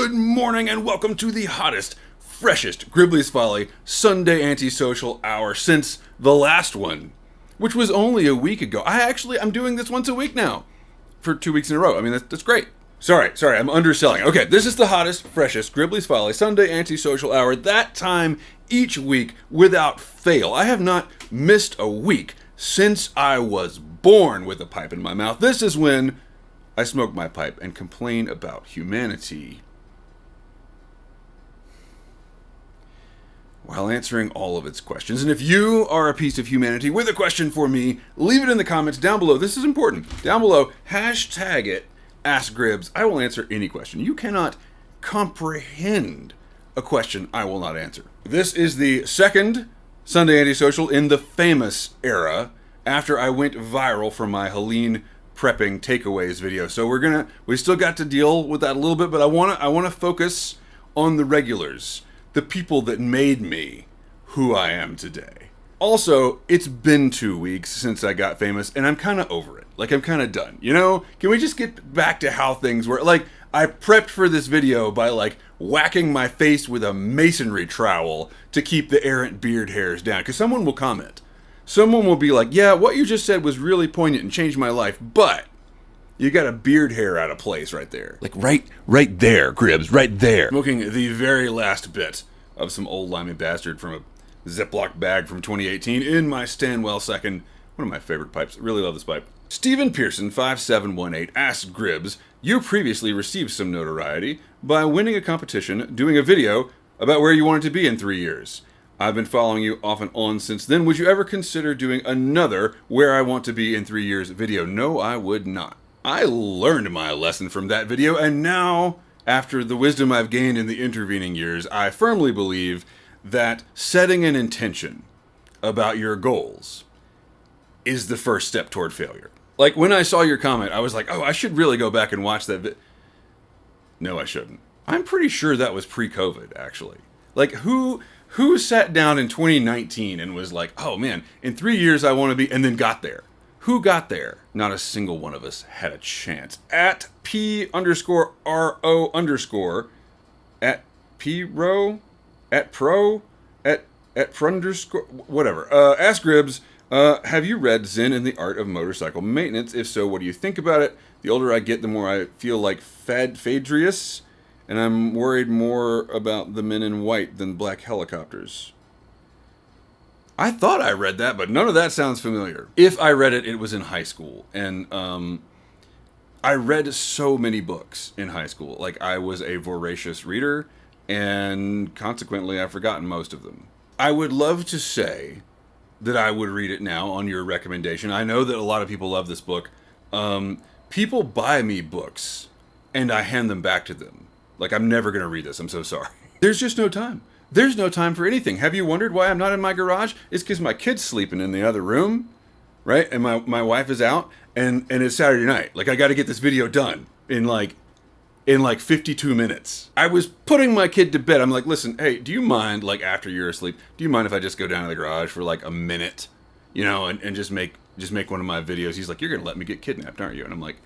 Good morning and welcome to the hottest, freshest Gribbly's Folly Sunday Antisocial Hour since the last one, which was only a week ago. I'm doing this once a week now for 2 weeks in a row. I mean, that's great. Sorry, I'm underselling. Okay, this is the hottest, freshest Gribbly's Folly Sunday Antisocial Hour, that time each week without fail. I have not missed a week since I was born with a pipe in my mouth. This is when I smoke my pipe and complain about humanity while answering all of its questions. And if you are a piece of humanity with a question for me, leave it in the comments down below. This is important. Down below, hashtag it, Ask Gribbs. I will answer any question. You cannot comprehend a question I will not answer. This is the second Sunday Antisocial in the famous era after I went viral for my Helene prepping takeaways video. So we still got to deal with that a little bit, but I want to focus on the regulars, the people that made me who I am today. Also, it's been 2 weeks since I got famous, and I'm kind of over it. Like, I'm kind of done. You know? Can we just get back to how things were? Like, I prepped for this video by, like, whacking my face with a masonry trowel to keep the errant beard hairs down. Because someone will comment. Someone will be like, yeah, what you just said was really poignant and changed my life, but you got a beard hair out of place right there. Like, right there, Gribbs, right there. Smoking the very last bit of some old limey bastard from a Ziploc bag from 2018 in my Stanwell second. One of my favorite pipes. Really love this pipe. Stephen Pearson, 5718, asks Gribbs, you previously received some notoriety by winning a competition, doing a video about where you wanted to be in 3 years. I've been following you off and on since then. Would you ever consider doing another Where I Want to Be in 3 Years video? No, I would not. I learned my lesson from that video, and now, after the wisdom I've gained in the intervening years, I firmly believe that setting an intention about your goals is the first step toward failure. Like, when I saw your comment, I was like, oh, I should really go back and watch that No, I shouldn't. I'm pretty sure that was pre-COVID, actually. Like, who sat down in 2019 and was like, oh man, in 3 years I want to be, and then got there? Who got there? Not a single one of us had a chance. At P_RO_ at P_RO, at Pro, at Prunderscore, whatever. Ask Gribbs, have you read Zen and the Art of Motorcycle Maintenance? If so, what do you think about it? The older I get, the more I feel like Phaedrius, and I'm worried more about the men in white than black helicopters. I thought I read that, but none of that sounds familiar. If I read it, it was in high school. And I read so many books in high school. Like, I was a voracious reader, and consequently, I've forgotten most of them. I would love to say that I would read it now on your recommendation. I know that a lot of people love this book. People buy me books, and I hand them back to them. Like, I'm never going to read this. I'm so sorry. There's just no time. There's no time for anything. Have you wondered why I'm not in my garage? It's because my kid's sleeping in the other room, right? And my wife is out, and it's Saturday night. Like, I got to get this video done in like 52 minutes. I was putting my kid to bed. I'm like, listen, hey, do you mind, like, after you're asleep, do you mind if I just go down to the garage for like a minute, you know, and just make one of my videos? He's like, you're going to let me get kidnapped, aren't you? And I'm like,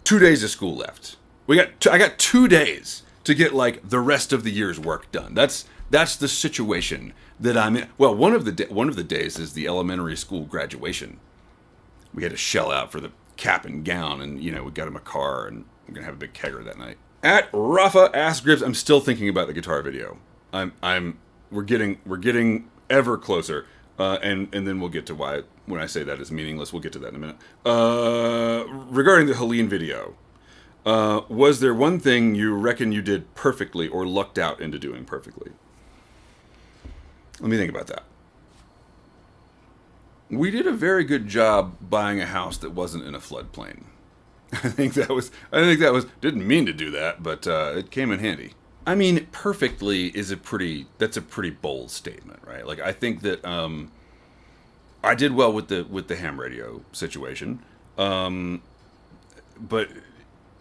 2 days of school left. I got 2 days to get like the rest of the year's work done. That's the situation that I'm in. Well, one of the days is the elementary school graduation. We had to shell out for the cap and gown, and you know, we got him a car, and I'm gonna have a big kegger that night. At Rafa Ask Gribbs, I'm still thinking about the guitar video. We're getting ever closer. And then we'll get to why, when I say that is meaningless, we'll get to that in a minute. Regarding the Helene video, was there one thing you reckon you did perfectly or lucked out into doing perfectly? Let me think about that. We did a very good job buying a house that wasn't in a floodplain. I think that was, didn't mean to do that, but it came in handy. I mean, perfectly that's a pretty bold statement, right? Like, I think that I did well with the ham radio situation, but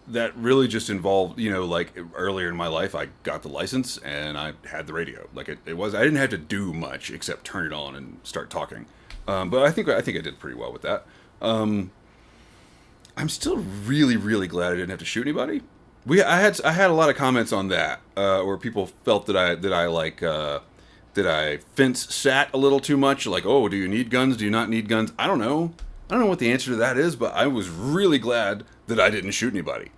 that really just involved, you know, like earlier in my life, I got the license and I had the radio. Like I didn't have to do much except turn it on and start talking. But I think I did pretty well with that. I'm still really, really glad I didn't have to shoot anybody. I had a lot of comments on that, where people felt that I fence sat a little too much. Like, oh, do you need guns? Do you not need guns? I don't know. I don't know what the answer to that is, but I was really glad that I didn't shoot anybody.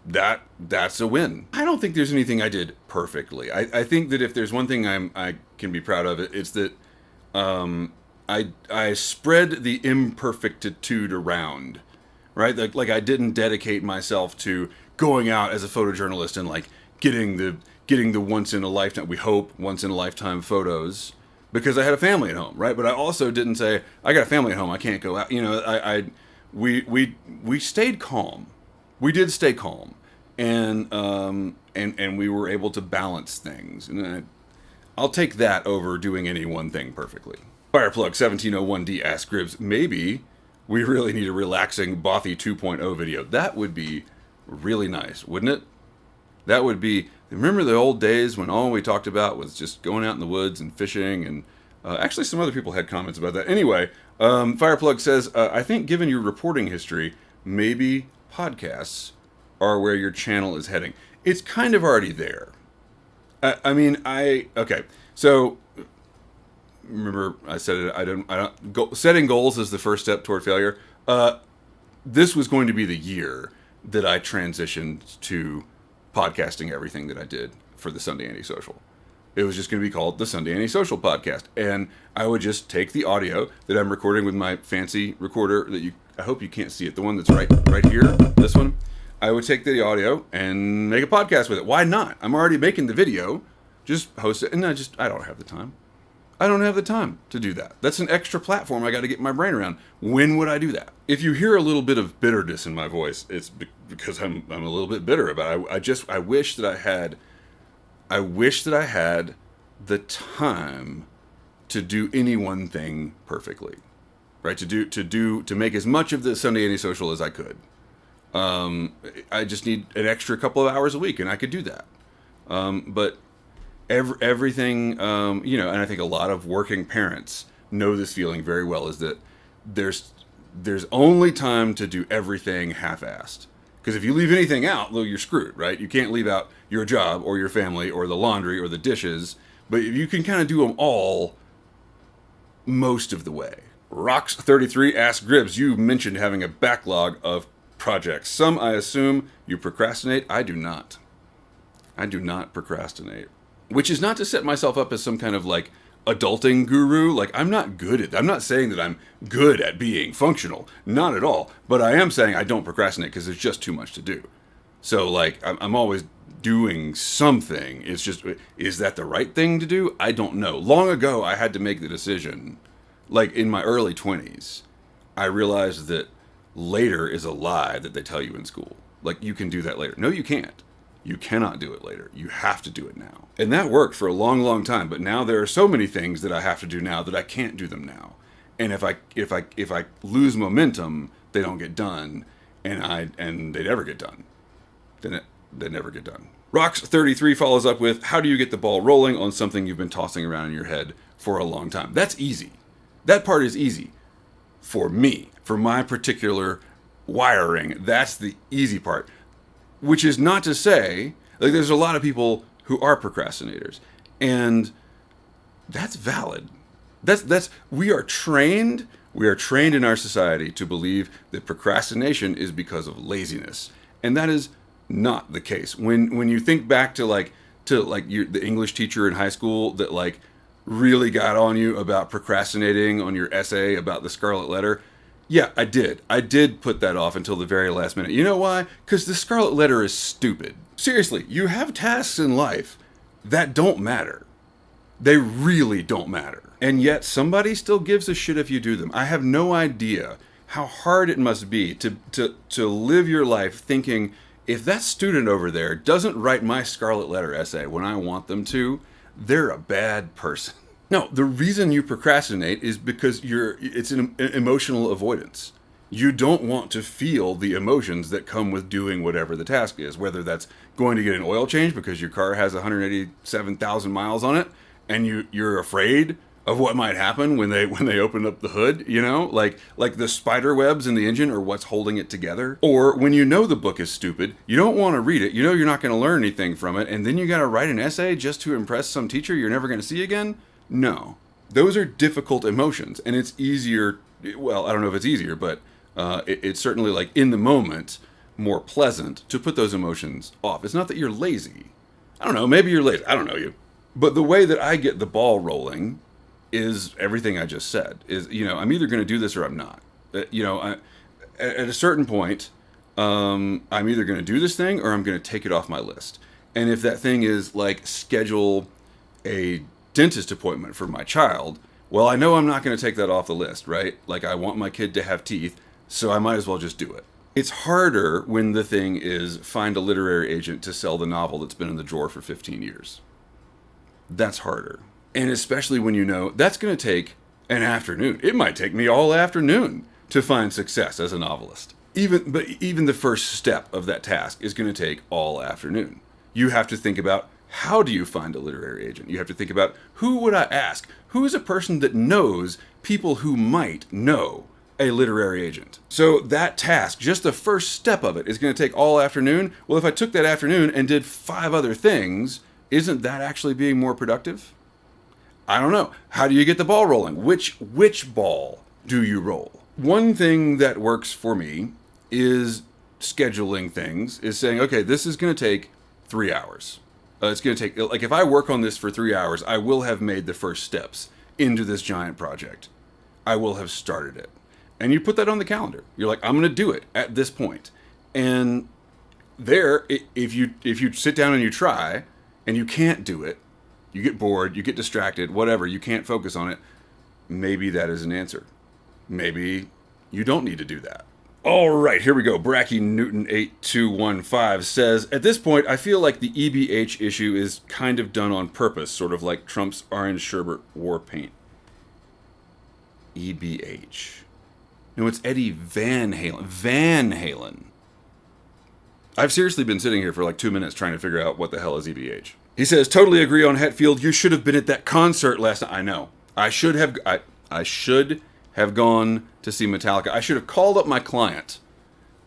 That's a win. I don't think there's anything I did perfectly. I think that if there's one thing I can be proud of, it's that I spread the imperfectitude around, right? Like I didn't dedicate myself to going out as a photojournalist and like getting the once in a lifetime, we hope once in a lifetime photos, because I had a family at home, right? But I also didn't say I got a family at home, I can't go out. You know, we stayed calm. We did stay calm, and we were able to balance things, and I'll take that over doing any one thing perfectly. Fireplug 1701D asks Gribbs, maybe we really need a relaxing Bothy 2.0 video. That would be really nice, wouldn't it? That would be. Remember the old days when all we talked about was just going out in the woods and fishing, and actually some other people had comments about that. Anyway, Fireplug says, I think given your reporting history, maybe podcasts are where your channel is heading. It's kind of already there. Okay. So remember I said it. Setting goals is the first step toward failure. This was going to be the year that I transitioned to podcasting everything that I did for the Sunday Antisocial. It was just going to be called the Sunday Antisocial Podcast, and I would just take the audio that I'm recording with my fancy recorder that I hope you can't see it, the one that's right here, this one. I would take the audio and make a podcast with it. Why not? I'm already making the video. Just host it, and I don't have the time. I don't have the time to do that. That's an extra platform I got to get my brain around. When would I do that? If you hear a little bit of bitterness in my voice, it's because I'm a little bit bitter about it. I wish that I had the time to do any one thing perfectly, right? To make as much of the Sunday Antisocial as I could. I just need an extra couple of hours a week, and I could do that. But everything, and I think a lot of working parents know this feeling very well, is that there's only time to do everything half-assed. Because if you leave anything out, well, you're screwed, right? You can't leave out your job or your family or the laundry or the dishes, but you can kind of do them all most of the way. Rox33 asks Gribbs, you mentioned having a backlog of projects. Some, I assume, you procrastinate. I do not. I do not procrastinate. Which is not to set myself up as some kind of like adulting guru. Like, I'm not saying that I'm good at being functional. Not at all. But I am saying I don't procrastinate because there's just too much to do. So like, I'm always doing something. It's just, is that the right thing to do? I don't know. Long ago, I had to make the decision. Like in my early 20s, I realized that later is a lie that they tell you in school. Like, you can do that later. No, you can't. You cannot do it later. You have to do it now. And that worked for a long, long time. But now there are so many things that I have to do now that I can't do them now. And if I lose momentum, they don't get done, and they never get done. They never get done. Rox33 follows up with, how do you get the ball rolling on something you've been tossing around in your head for a long time? That's easy. That part is easy. For me, for my particular wiring, that's the easy part. Which is not to say, like, there's a lot of people who are procrastinators, and that's valid. We are trained in our society to believe that procrastination is because of laziness, and that is not the case. When you think back to the English teacher in high school that like really got on you about procrastinating on your essay about the Scarlet Letter. Yeah, I did. I did put that off until the very last minute. You know why? Because the Scarlet Letter is stupid. Seriously, you have tasks in life that don't matter. They really don't matter. And yet somebody still gives a shit if you do them. I have no idea how hard it must be to live your life thinking, if that student over there doesn't write my Scarlet Letter essay when I want them to, they're a bad person. No, the reason you procrastinate is because it's an emotional avoidance. You don't want to feel the emotions that come with doing whatever the task is, whether that's going to get an oil change because your car has 187,000 miles on it and you're afraid of what might happen when they open up the hood, like the spider webs in the engine are what's holding it together. Or when you know the book is stupid, you don't want to read it, you're not going to learn anything from it, and then you got to write an essay just to impress some teacher you're never going to see again. No, those are difficult emotions, and it's easier. Well, I don't know if it's easier, but it's certainly, like, in the moment, more pleasant to put those emotions off. It's not that you're lazy. I don't know, maybe you're lazy. I don't know you. But the way that I get the ball rolling is everything I just said. Is, I'm either going to do this or I'm not. At a certain point, I'm either going to do this thing or I'm going to take it off my list. And if that thing is, like, schedule a dentist appointment for my child, well, I know I'm not going to take that off the list, right? Like, I want my kid to have teeth, so I might as well just do it. It's harder when the thing is find a literary agent to sell the novel that's been in the drawer for 15 years. That's harder. And especially when that's going to take an afternoon. It might take me all afternoon to find success as a novelist. Even the first step of that task is going to take all afternoon. You have to think about, how do you find a literary agent? You have to think about, who would I ask? Who is a person that knows people who might know a literary agent? So that task, just the first step of it, is going to take all afternoon. Well, if I took that afternoon and did 5 other things, isn't that actually being more productive? I don't know. How do you get the ball rolling? Which ball do you roll? One thing that works for me is scheduling things, is saying, okay, this is going to take 3 hours. It's going to take, like, if I work on this for 3 hours, I will have made the first steps into this giant project. I will have started it. And you put that on the calendar. You're like, I'm going to do it at this point. And there, if you sit down and you try, and you can't do it, you get bored, you get distracted, whatever, you can't focus on it, maybe that is an answer. Maybe you don't need to do that. All right, here we go. Bracky Newton 8215 says, at this point, I feel like the EBH issue is kind of done on purpose, sort of like Trump's orange sherbet war paint. EBH. No, it's Eddie Van Halen. Van Halen. I've seriously been sitting here for like 2 minutes trying to figure out what the hell is EBH. He says, totally agree on Hetfield. You should have been at that concert last night. I know. I should have gone to see Metallica. I should have called up my client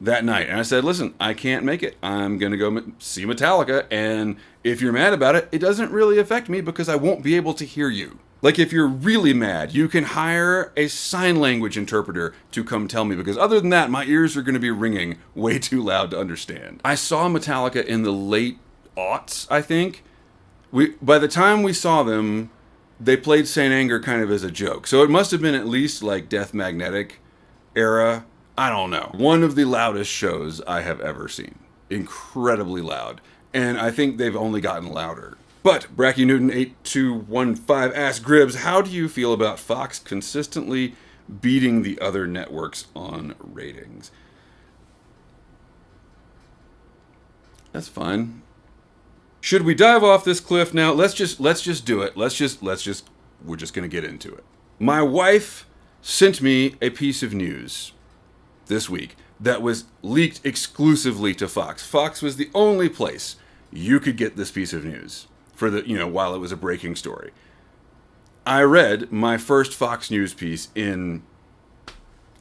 that night. And I said, listen, I can't make it. I'm going to go see Metallica. And if you're mad about it, it doesn't really affect me because I won't be able to hear you. Like, if you're really mad, you can hire a sign language interpreter to come tell me, because other than that, my ears are going to be ringing way too loud to understand. I saw Metallica in the late aughts, I think. By the time we saw them, they played Saint Anger kind of as a joke. So it must have been at least like Death Magnetic era. I don't know. One of the loudest shows I have ever seen. Incredibly loud. And I think they've only gotten louder. But Bracky Newton 8215 asks Gribbs, how do you feel about Fox consistently beating the other networks on ratings? That's fine. Should we dive off this cliff now? Let's just do it. We're just going to get into it. My wife sent me a piece of news this week that was leaked exclusively to Fox. Fox was the only place you could get this piece of news for while it was a breaking story. I read my first Fox News piece in,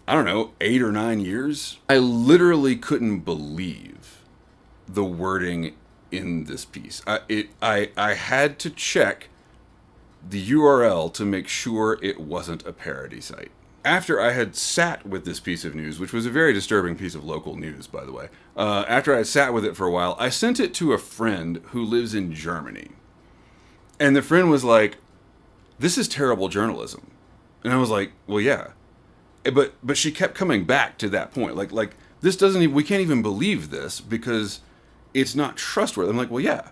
I don't know, 8 or 9 years. I literally couldn't believe the wording in this piece. I had to check the URL to make sure it wasn't a parody site. After I had sat with this piece of news, which was a very disturbing piece of local news, by the way, after I had sat with it for a while, I sent it to a friend who lives in Germany. And the friend was like, this is terrible journalism. And I was like, well, yeah. But she kept coming back to that point. Like this doesn't even, we can't even believe this because it's not trustworthy. I'm like, well, yeah.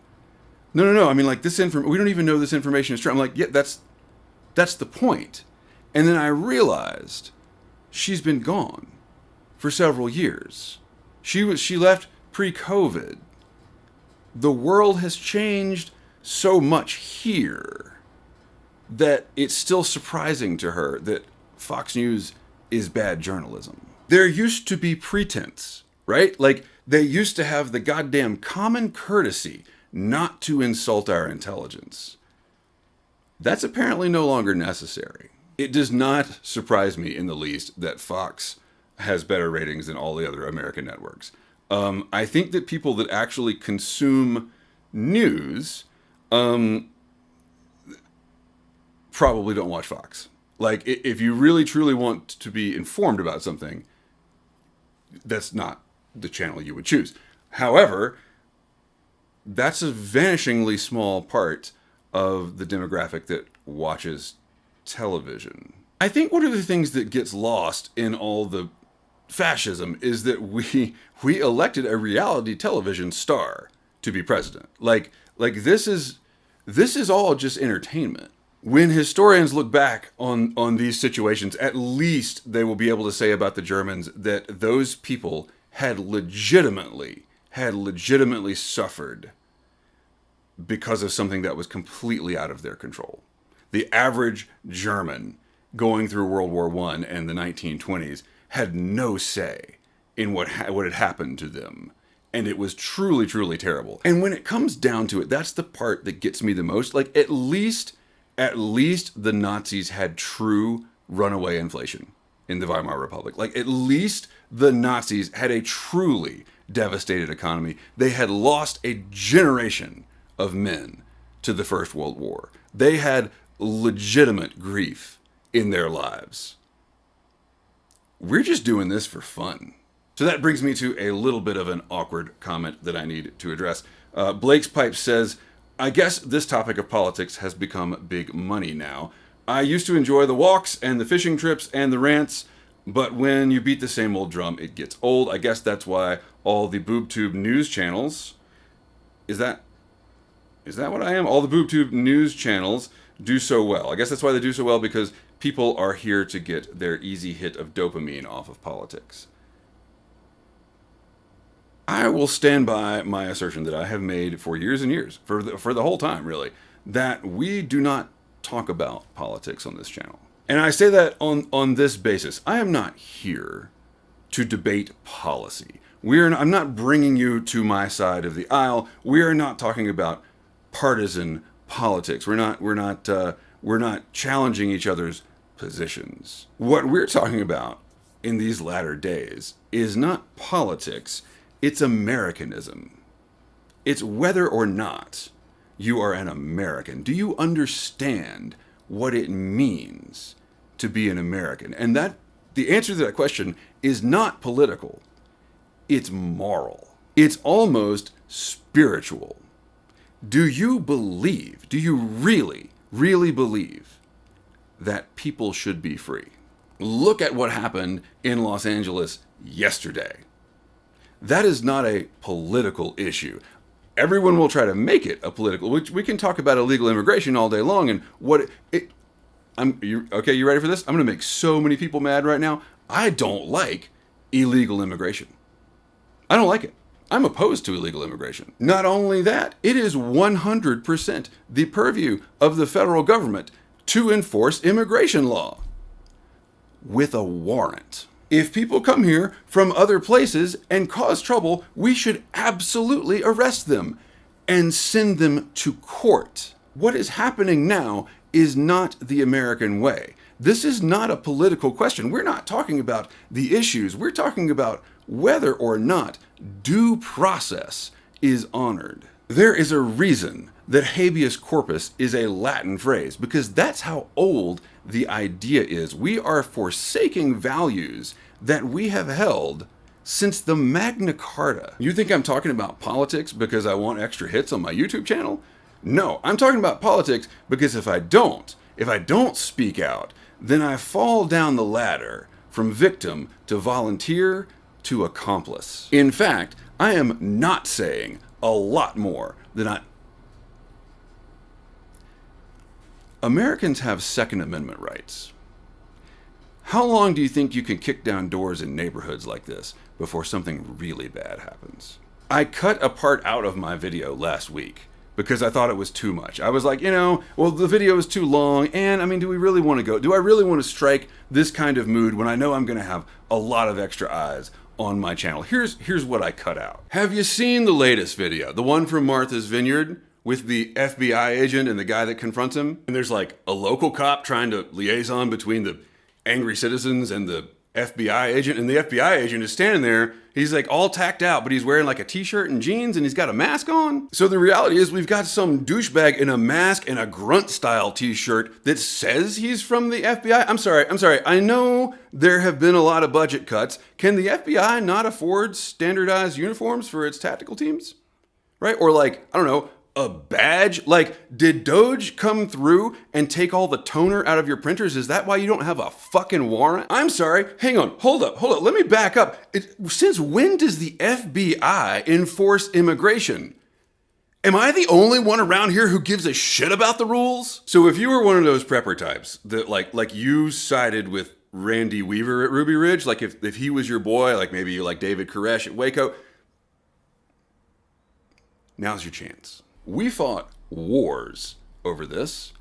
No. I mean, like, we don't even know this information is true. I'm like, yeah, that's the point. And then I realized she's been gone for several years. She left pre-COVID. The world has changed so much here that it's still surprising to her that Fox News is bad journalism. There used to be pretense, right? Like, they used to have the goddamn common courtesy not to insult our intelligence. That's apparently no longer necessary. It does not surprise me in the least that Fox has better ratings than all the other American networks. I think that people that actually consume news probably don't watch Fox. Like, if you really truly want to be informed about something, that's not the channel you would choose. However, that's a vanishingly small part of the demographic that watches television. I think one of the things that gets lost in all the fascism is that we elected a reality television star to be president. Like this is all just entertainment. When historians look back on these situations, at least they will be able to say about the Germans that those people had legitimately suffered because of something that was completely out of their control. The average German going through World War I and the 1920s had no say in what had happened to them. And it was truly, truly terrible. And when it comes down to it, that's the part that gets me the most. Like, at least the Nazis had true runaway inflation in the Weimar Republic. Like, at least the Nazis had a truly devastated economy. They had lost a generation of men to the First World War. They had legitimate grief in their lives. We're just doing this for fun. So that brings me to a little bit of an awkward comment that I need to address. Blake's Pipe says, I guess this topic of politics has become big money now. I used to enjoy the walks and the fishing trips and the rants, but when you beat the same old drum, it gets old. I guess that's why all the BoobTube news channels... Is that what I am? All the BoobTube news channels do so well. I guess that's why they do so well, because people are here to get their easy hit of dopamine off of politics. I will stand by my assertion that I have made for years and years, for the whole time, really, that we do not talk about politics on this channel. And I say that on this basis. I am not here to debate policy. I'm not bringing you to my side of the aisle. We are not talking about partisan politics. We're not challenging each other's positions. What we're talking about in these latter days is not politics. It's Americanism. It's whether or not you are an American. Do you understand what it means to be an American? And the answer to that question is not political. It's moral. It's almost spiritual. Do you really, really believe that people should be free? Look at what happened in Los Angeles yesterday. That is not a political issue. Everyone will try to make it a political, which we can talk about illegal immigration all day long and okay, you ready for this? I'm going to make so many people mad right now. I don't like illegal immigration. I don't like it. I'm opposed to illegal immigration. Not only that, it is 100% the purview of the federal government to enforce immigration law with a warrant. If people come here from other places and cause trouble, we should absolutely arrest them and send them to court. What is happening now is not the American way. This is not a political question. We're not talking about the issues. We're talking about whether or not due process is honored. There is a reason that habeas corpus is a Latin phrase, because that's how old the idea is. We are forsaking values that we have held since the Magna Carta. You think I'm talking about politics because I want extra hits on my YouTube channel? No, I'm talking about politics because if I don't speak out, then I fall down the ladder from victim to volunteer to accomplice. In fact, I am not saying a lot more than Americans have Second Amendment rights. How long do you think you can kick down doors in neighborhoods like this before something really bad happens? I cut a part out of my video last week because I thought it was too much. I was like, well, the video is too long, and do I really want to strike this kind of mood when I know I'm going to have a lot of extra eyes on my channel? Here's what I cut out. Have you seen the latest video, the one from Martha's Vineyard, with the FBI agent and the guy that confronts him. And there's like a local cop trying to liaison between the angry citizens and the FBI agent. And the FBI agent is standing there. He's like all tacked out, but he's wearing like a t-shirt and jeans and he's got a mask on. So the reality is we've got some douchebag in a mask and a grunt style t-shirt that says he's from the FBI. I'm sorry. I know there have been a lot of budget cuts. Can the FBI not afford standardized uniforms for its tactical teams? Right? Or like, I don't know, a badge? Like, did Doge come through and take all the toner out of your printers? Is that why you don't have a fucking warrant? I'm sorry. Hang on. Hold up. Let me back up. Since when does the FBI enforce immigration? Am I the only one around here who gives a shit about the rules? So if you were one of those prepper types that like you sided with Randy Weaver at Ruby Ridge, like if he was your boy, like maybe you like David Koresh at Waco, now's your chance. We fought wars over this,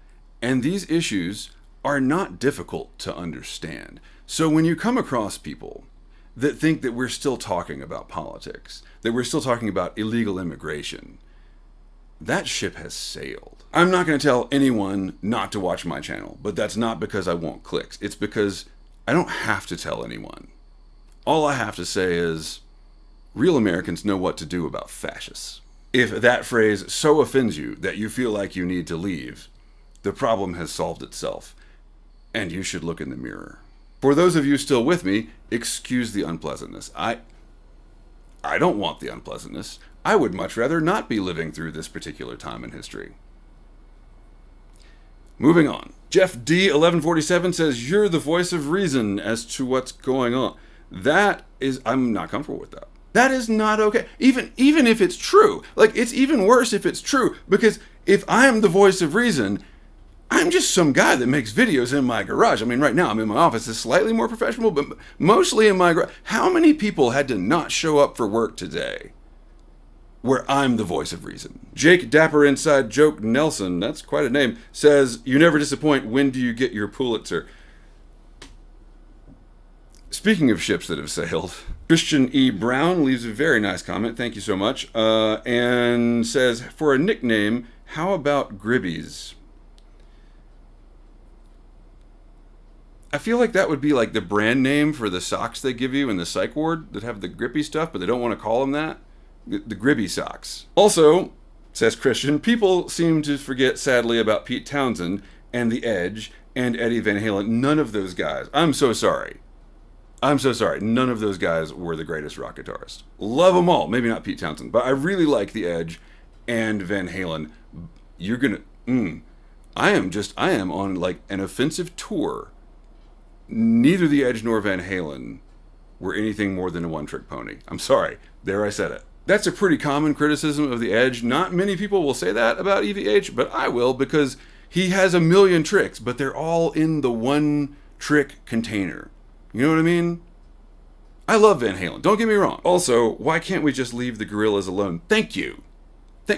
and these issues are not difficult to understand. So when you come across people that think that we're still talking about politics, that we're still talking about illegal immigration, that ship has sailed. I'm not going to tell anyone not to watch my channel, but that's not because I want clicks. It's because I don't have to tell anyone. All I have to say is, real Americans know what to do about fascists. If that phrase so offends you that you feel like you need to leave, the problem has solved itself, and you should look in the mirror. For those of you still with me, excuse the unpleasantness. I don't want the unpleasantness. I would much rather not be living through this particular time in history. Moving on. Jeff D1147 says, you're the voice of reason as to what's going on. I'm not comfortable with that. That is not okay. Even if it's true. Like, it's even worse if it's true. Because if I'm the voice of reason, I'm just some guy that makes videos in my garage. I mean, right now I'm in my office. It's slightly more professional, but mostly in my garage. How many people had to not show up for work today where I'm the voice of reason? Jake Dapper Inside Joke Nelson, that's quite a name, says, you never disappoint. When do you get your Pulitzer? Speaking of ships that have sailed, Christian E. Brown leaves a very nice comment. Thank you so much. And says, for a nickname, how about Gribbies? I feel like that would be like the brand name for the socks they give you in the psych ward that have the grippy stuff, but they don't want to call them that. The Gribby socks. Also, says Christian, people seem to forget, sadly, about Pete Townsend and The Edge and Eddie Van Halen. None of those guys. I'm so sorry. None of those guys were the greatest rock guitarists. Love them all. Maybe not Pete Townsend, but I really like The Edge and Van Halen. You're gonna... I am on like an offensive tour. Neither The Edge nor Van Halen were anything more than a one-trick pony. I'm sorry. There, I said it. That's a pretty common criticism of The Edge. Not many people will say that about EVH, but I will, because he has a million tricks, but they're all in the one-trick container. You know what I mean? I love Van Halen, don't get me wrong. Also, why can't we just leave the gorillas alone? Thank you.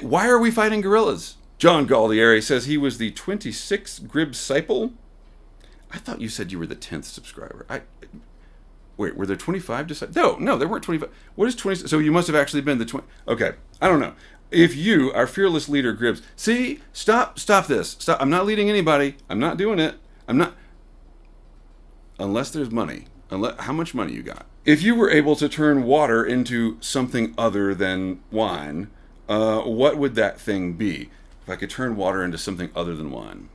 Why are we fighting gorillas? John Galdieri says he was the 26th Grib Sipel. I thought you said you were the 10th subscriber. Wait, were there 25 disciples? No, there weren't 25. What is 20? So you must have actually been the 20. Okay, I don't know. If you, our fearless leader, Gribs, see, stop this. Stop. I'm not leading anybody. I'm not doing it. I'm not. Unless there's money. How much money you got? If you were able to turn water into something other than wine, what would that thing be? If I could turn water into something other than wine.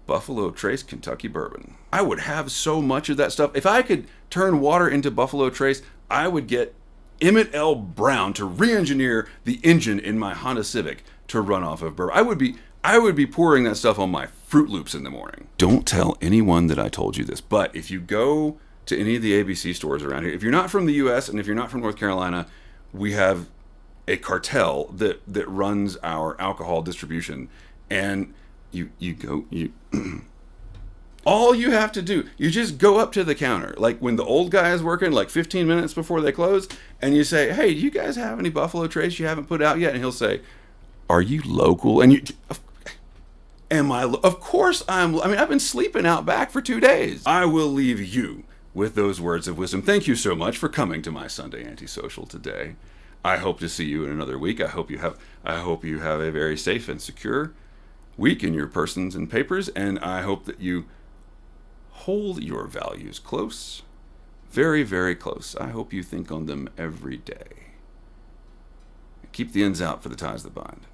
Buffalo Trace Kentucky Bourbon. I would have so much of that stuff. If I could turn water into Buffalo Trace, I would get Emmett L. Brown to re-engineer the engine in my Honda Civic to run off of bourbon. I would be pouring that stuff on my Fruit Loops in the morning. Don't tell anyone that I told you this, but if you go to any of the ABC stores around here, if you're not from the US and if you're not from North Carolina, we have a cartel that runs our alcohol distribution, and you all you have to do, you just go up to the counter, like when the old guy is working, like 15 minutes before they close, and you say, hey, do you guys have any Buffalo Trace you haven't put out yet? And he'll say, are you local? And you, am I? Of course I've been sleeping out back for 2 days. I will leave you with those words of wisdom. Thank you so much for coming to my Sunday Antisocial today. I hope to see you in another week. I hope you have a very safe and secure week in your persons and papers, and I hope that you hold your values close, very, very close. I hope you think on them every day. Keep the ends out for the ties that bind.